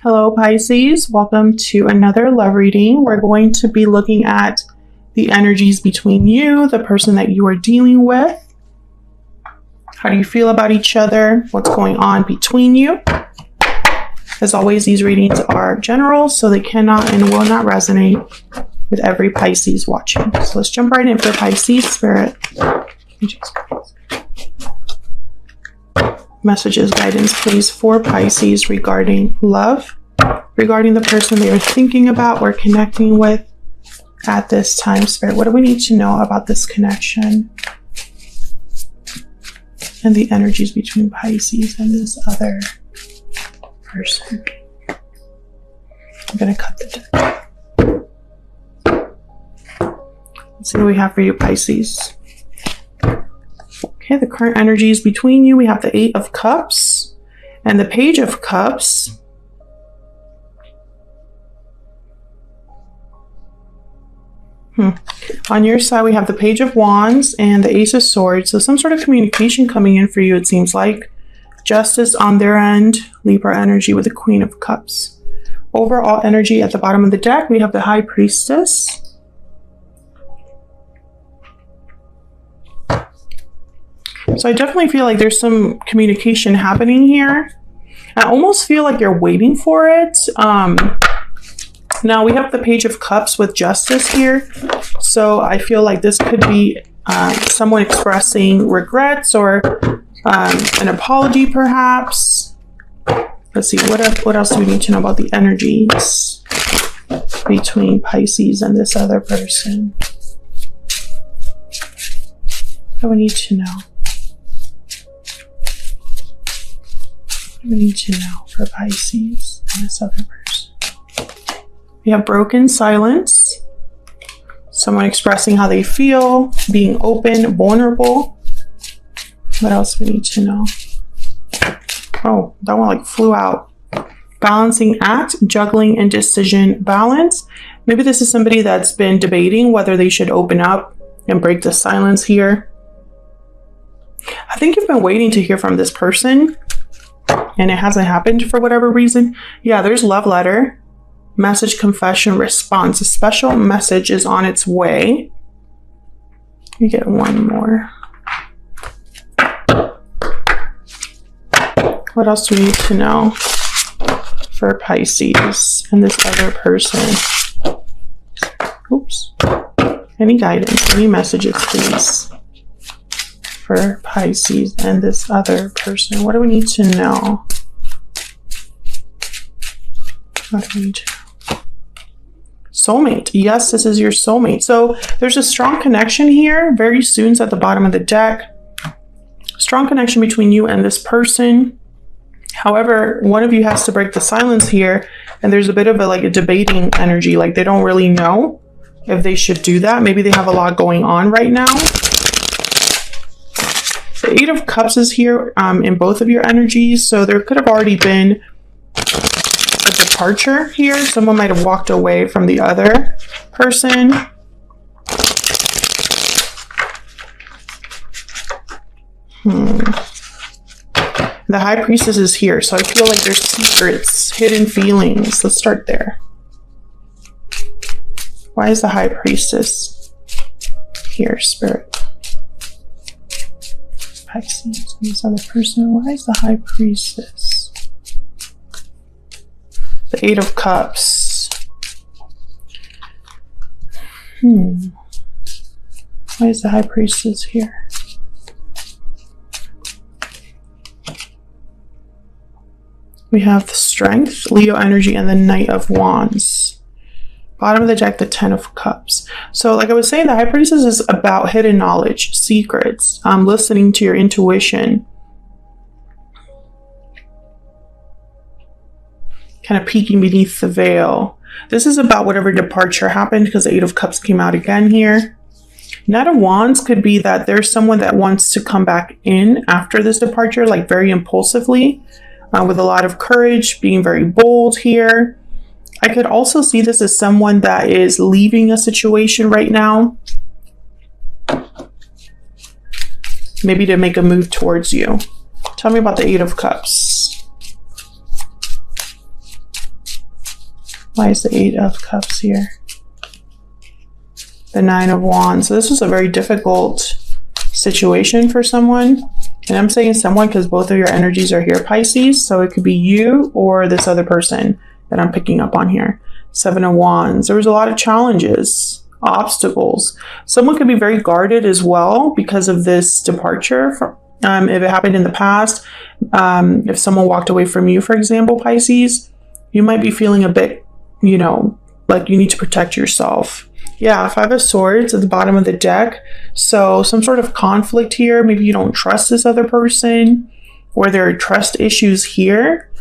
Hello Pisces, welcome to another love reading. We're going to be looking at the energies between you, the person that you are dealing with. How do you feel about each other? What's going on between you? As always, these readings are general, so they cannot and will not resonate with every Pisces watching. So let's jump right in for Pisces Spirit. Messages, guidance, please, for Pisces regarding love, regarding the person they are thinking about or connecting with at this time. Spirit, what do we need to know about this connection and the energies between Pisces and this other person? I'm going to cut the deck. Let's see what we have for you, Pisces. Okay, the current energies between you, we have the Eight of Cups and the Page of Cups. On your side, we have the Page of Wands and the Ace of Swords. So some sort of communication coming in for you, it seems like. Justice on their end, Libra energy with the Queen of Cups. Overall energy at the bottom of the deck, we have the High Priestess. So I definitely feel like there's some communication happening here. I almost feel like you're waiting for it. Now we have the Page of Cups with Justice here. So I feel like this could be someone expressing regrets or an apology perhaps. Let's see, what else do we need to know about the energies between Pisces and this other person? What do we need to know? We need to know for Pisces and this other person. We have broken silence. Someone expressing how they feel, being open, vulnerable. What else we need to know? Oh, that one like flew out. Balancing act, juggling, and decision balance. Maybe this is somebody that's been debating whether they should open up and break the silence here. I think you've been waiting to hear from this person, and it hasn't happened for whatever reason. Yeah, there's love letter, message, confession, response. A special message is on its way. Let me get one more. What else do we need to know for Pisces and this other person? Oops. Any guidance, any messages, please, for Pisces and this other person? What do we need to know? What do we need to know? Soulmate. Yes, this is your soulmate. So there's a strong connection here. Very soon's at the bottom of the deck. Strong connection between you and this person. However, one of you has to break the silence here, and there's a bit of a debating energy. Like they don't really know if they should do that. Maybe they have a lot going on right now. The Eight of Cups is here in both of your energies. So there could have already been a departure here. Someone might have walked away from the other person. The High Priestess is here. So I feel like there's secrets, hidden feelings. Let's start there. Why is the High Priestess here, Spirit? Pisces, this other person. Why is the High Priestess? The Eight of Cups. Why is the High Priestess here? We have the Strength, Leo energy, and the Knight of Wands. Bottom of the deck, the Ten of Cups. So like I was saying, the High Priestess is about hidden knowledge, secrets, listening to your intuition. Kind of peeking beneath the veil. This is about whatever departure happened because the Eight of Cups came out again here. Knight of Wands could be that there's someone that wants to come back in after this departure, like very impulsively, with a lot of courage, being very bold here. I could also see this as someone that is leaving a situation right now, maybe to make a move towards you. Tell me about the Eight of Cups. Why is the 8 of Cups here? The 9 of Wands. So this was a very difficult situation for someone. And I'm saying someone because both of your energies are here, Pisces. So it could be you or this other person that I'm picking up on here. 7 of Wands. There was a lot of challenges, obstacles. Someone could be very guarded as well because of this departure. If it happened in the past, if someone walked away from you, for example, Pisces, you might be feeling a bit, you know, like you need to protect yourself. Yeah, 5 of Swords at the bottom of the deck. So some sort of conflict here. Maybe you don't trust this other person, or there are trust issues here.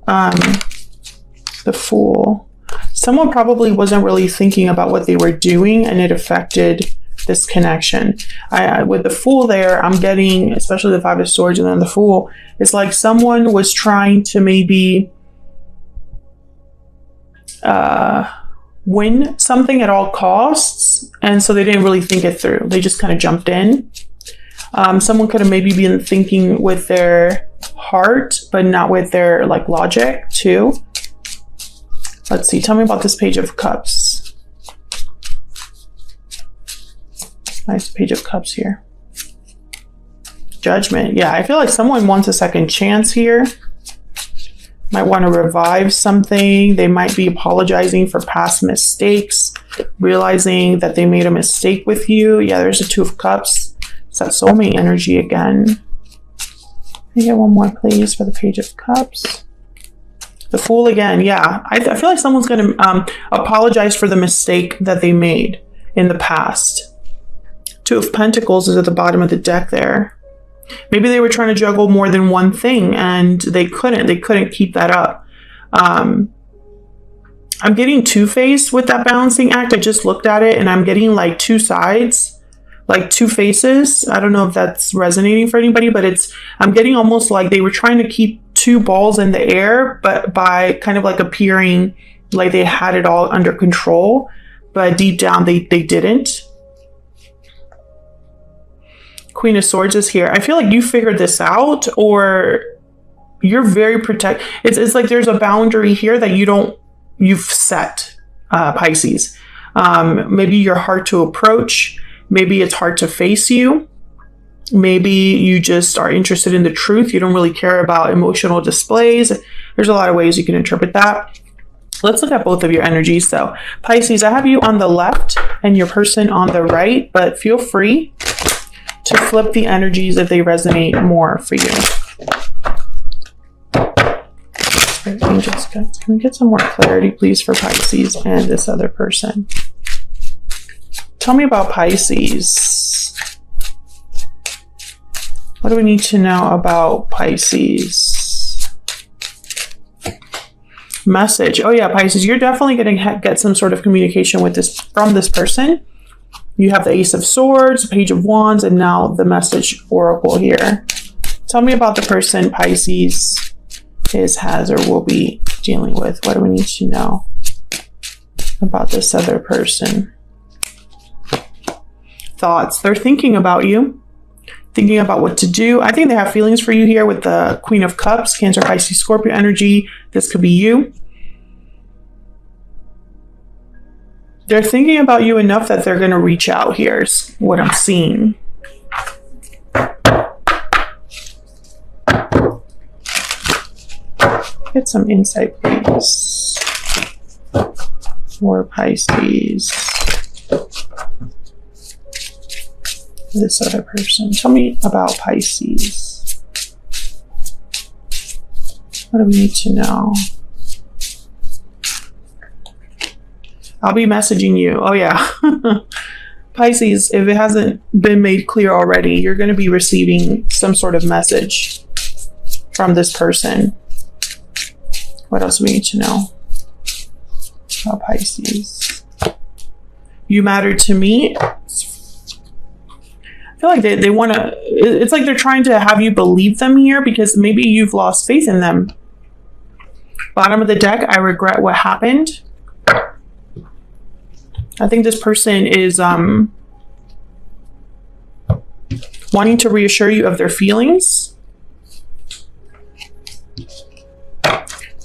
The Fool. Someone probably wasn't really thinking about what they were doing, and it affected this connection. With the Fool there, I'm getting, especially the 5 of Swords and then the Fool, it's like someone was trying to maybe win something at all costs, and so they didn't really think it through. They just kind of jumped in. Someone could have maybe been thinking with their heart, but not with their like logic too. Let's see. Tell me about this Page of Cups. Nice Page of Cups here. Judgment. Yeah, I feel like someone wants a second chance here. Might want to revive something. They might be apologizing for past mistakes, realizing that they made a mistake with you. Yeah, there's a 2 of Cups. It's that soulmate energy again. Can I get one more, please, for the Page of Cups? The Fool again. Yeah, I feel like someone's going to apologize for the mistake that they made in the past. 2 of Pentacles is at the bottom of the deck there. Maybe they were trying to juggle more than one thing and they couldn't keep that up. I'm getting two-faced with that balancing act. I just looked at it and I'm getting like 2 sides, like 2 faces. I don't know if that's resonating for anybody, but I'm getting almost like they were trying to keep 2 balls in the air, but by kind of like appearing like they had it all under control, but deep down they didn't. Queen of Swords is here. I feel like you figured this out, or you're very it's like there's a boundary here that you've set, Pisces. Maybe you're hard to approach. Maybe it's hard to face you. Maybe you just are interested in the truth. You don't really care about emotional displays. There's a lot of ways you can interpret that. Let's look at both of your energies though. Pisces, I have you on the left and your person on the right, but feel free to flip the energies if they resonate more for you. Can we get some more clarity, please, for Pisces and this other person? Tell me about Pisces. What do we need to know about Pisces? Message. Oh yeah, Pisces, you're definitely going to get some sort of communication with from this person. You have the Ace of Swords, Page of Wands, and now the Message Oracle here. Tell me about the person Pisces has, or will be dealing with. What do we need to know about this other person? Thoughts. They're thinking about you, thinking about what to do. I think they have feelings for you here with the Queen of Cups, Cancer, Pisces, Scorpio energy. This could be you. They're thinking about you enough that they're going to reach out. Here's what I'm seeing. Get some insight, please, for Pisces. This other person. Tell me about Pisces. What do we need to know? I'll be messaging you. Oh yeah. Pisces, if it hasn't been made clear already, you're going to be receiving some sort of message from this person. What else do we need to know about Pisces? You matter to me. I feel like they want to, it's like they're trying to have you believe them here because maybe you've lost faith in them. Bottom of the deck, I regret what happened. I think this person is wanting to reassure you of their feelings.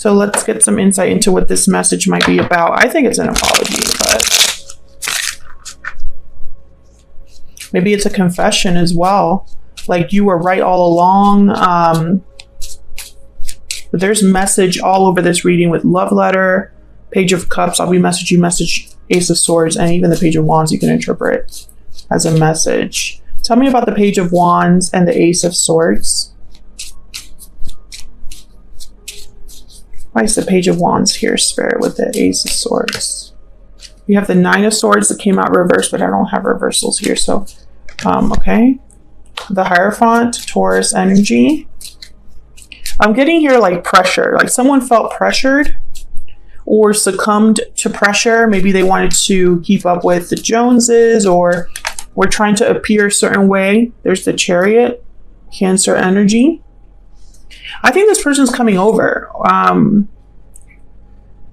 So let's get some insight into what this message might be about. I think it's an apology, but maybe it's a confession as well. Like you were right all along. But there's message all over this reading with love letter, Page of Cups. I'll be message you, message Ace of Swords, and even the Page of Wands you can interpret as a message. Tell me about the Page of Wands and the Ace of Swords. Why is the Page of Wands here, Spirit, with the Ace of Swords? You have the Nine of Swords that came out reversed, but I don't have reversals here. So, okay. The Hierophant, Taurus energy. I'm getting here like pressure. Like someone felt pressured or succumbed to pressure. Maybe they wanted to keep up with the Joneses or were trying to appear a certain way. There's the Chariot, Cancer energy. I think this person's coming over.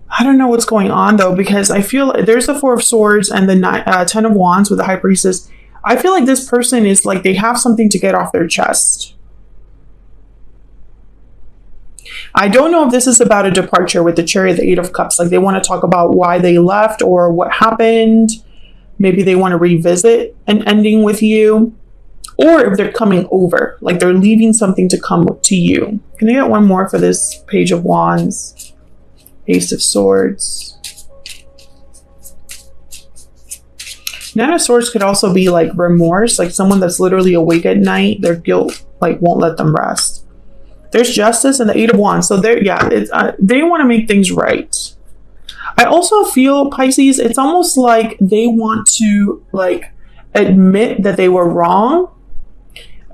I don't know what's going on though, because I feel there's the Four of Swords and the Ten of Wands with the High Priestess. I feel like this person is like they have something to get off their chest. I don't know if this is about a departure with the Chariot, the Eight of Cups. Like they want to talk about why they left or what happened. Maybe they want to revisit an ending with you. Or if they're coming over, like they're leaving something to come to you. Can I get one more for this Page of Wands? Ace of Swords. Nine of Swords could also be like remorse, like someone that's literally awake at night. Their guilt like won't let them rest. There's Justice and the Eight of Wands. So they're, yeah, they want to make things right. I also feel, Pisces, it's almost like they want to like admit that they were wrong.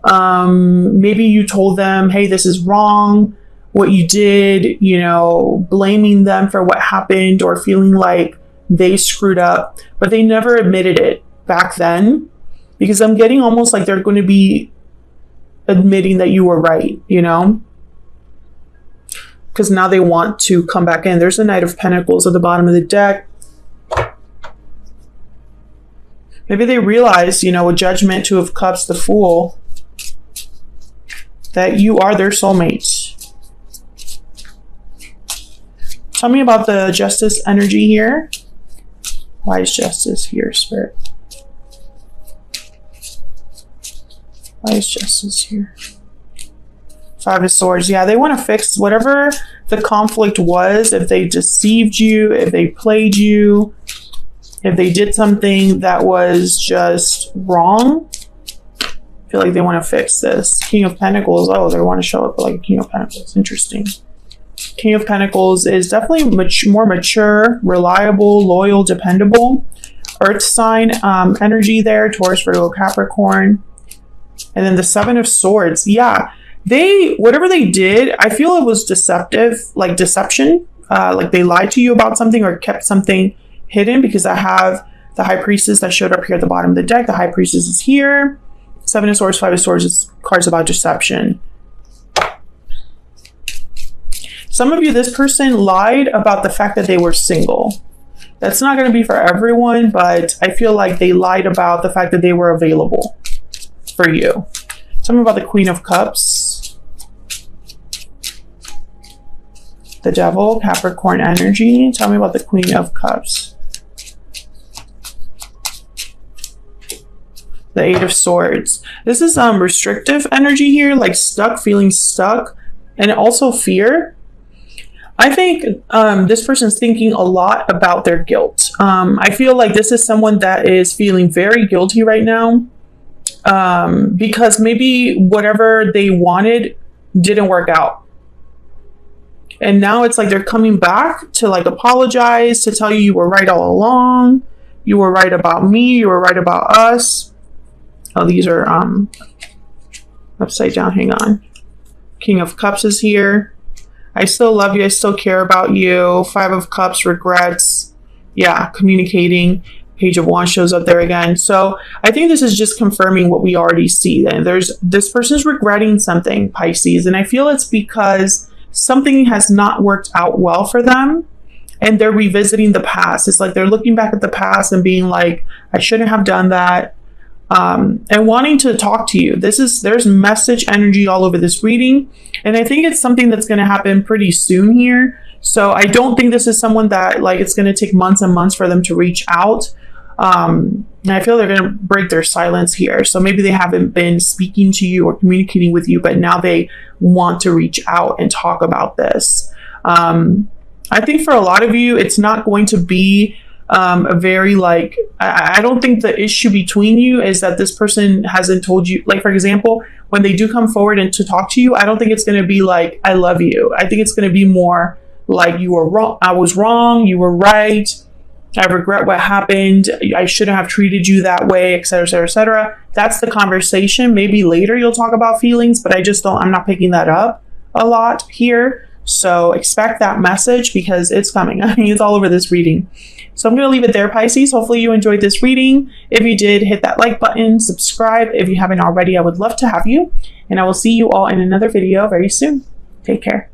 Maybe you told them, hey, this is wrong, what you did, you know, blaming them for what happened or feeling like they screwed up, but they never admitted it back then, because I'm getting almost like they're going to be admitting that you were right, you know, because now they want to come back in. There's the Knight of Pentacles at the bottom of the deck. Maybe they realize, you know, with Judgment, Two of Cups, the Fool, that you are their soulmate. Tell me about the Justice energy here. Why is Justice here, Spirit? Why is Justice here? Five of Swords. Yeah, they want to fix whatever the conflict was. If they deceived you, if they played you, if they did something that was just wrong, I feel like they want to fix this. King of Pentacles. Oh, they want to show up like King of Pentacles. Interesting. King of Pentacles is definitely more mature, reliable, loyal, dependable. Earth sign energy there. Taurus, Virgo, Capricorn. And then the Seven of Swords. Yeah, whatever they did, I feel it was deceptive, like deception. Like they lied to you about something or kept something hidden, because I have the High Priestess that showed up here at the bottom of the deck. The High Priestess is here. Seven of Swords, Five of Swords is cards about deception. Some of you, this person lied about the fact that they were single. That's not going to be for everyone, but I feel like they lied about the fact that they were available for you. Tell me about the Queen of Cups. The Devil, Capricorn energy. Tell me about the Queen of Cups. The Eight of Swords. This is restrictive energy here, like stuck, feeling stuck, and also fear. I think this person's thinking a lot about their guilt. I feel like this is someone that is feeling very guilty right now, because maybe whatever they wanted didn't work out. And now it's like they're coming back to like apologize, to tell you you were right all along. You were right about me. You were right about us. Oh, these are upside down. Hang on. King of Cups is here. I still love you. I still care about you. Five of Cups, regrets. Yeah, communicating. Page of Wands shows up there again. So I think this is just confirming what we already see. Then this person's regretting something, Pisces, and I feel it's because something has not worked out well for them, and they're revisiting the past. It's like they're looking back at the past and being like, I shouldn't have done that. and wanting to talk to you. There's message energy all over this reading, and I think it's something that's going to happen pretty soon here. So I don't think this is someone that like it's going to take months and months for them to reach out. And I feel they're going to break their silence here. So maybe they haven't been speaking to you or communicating with you, but now they want to reach out and talk about this. I think for a lot of you, it's not going to be a very like, I don't think the issue between you is that this person hasn't told you, like, for example, when they do come forward and to talk to you, I don't think it's going to be like, I love you. I think it's going to be more like, you were wrong. I was wrong. You were right. I regret what happened. I shouldn't have treated you that way, etc., etc., etc. That's the conversation. Maybe later you'll talk about feelings, but I'm not picking that up a lot here. So expect that message because it's coming. I mean, it's all over this reading. So I'm going to leave it there, Pisces. Hopefully you enjoyed this reading. If you did, hit that like button, subscribe. If you haven't already, I would love to have you. And I will see you all in another video very soon. Take care.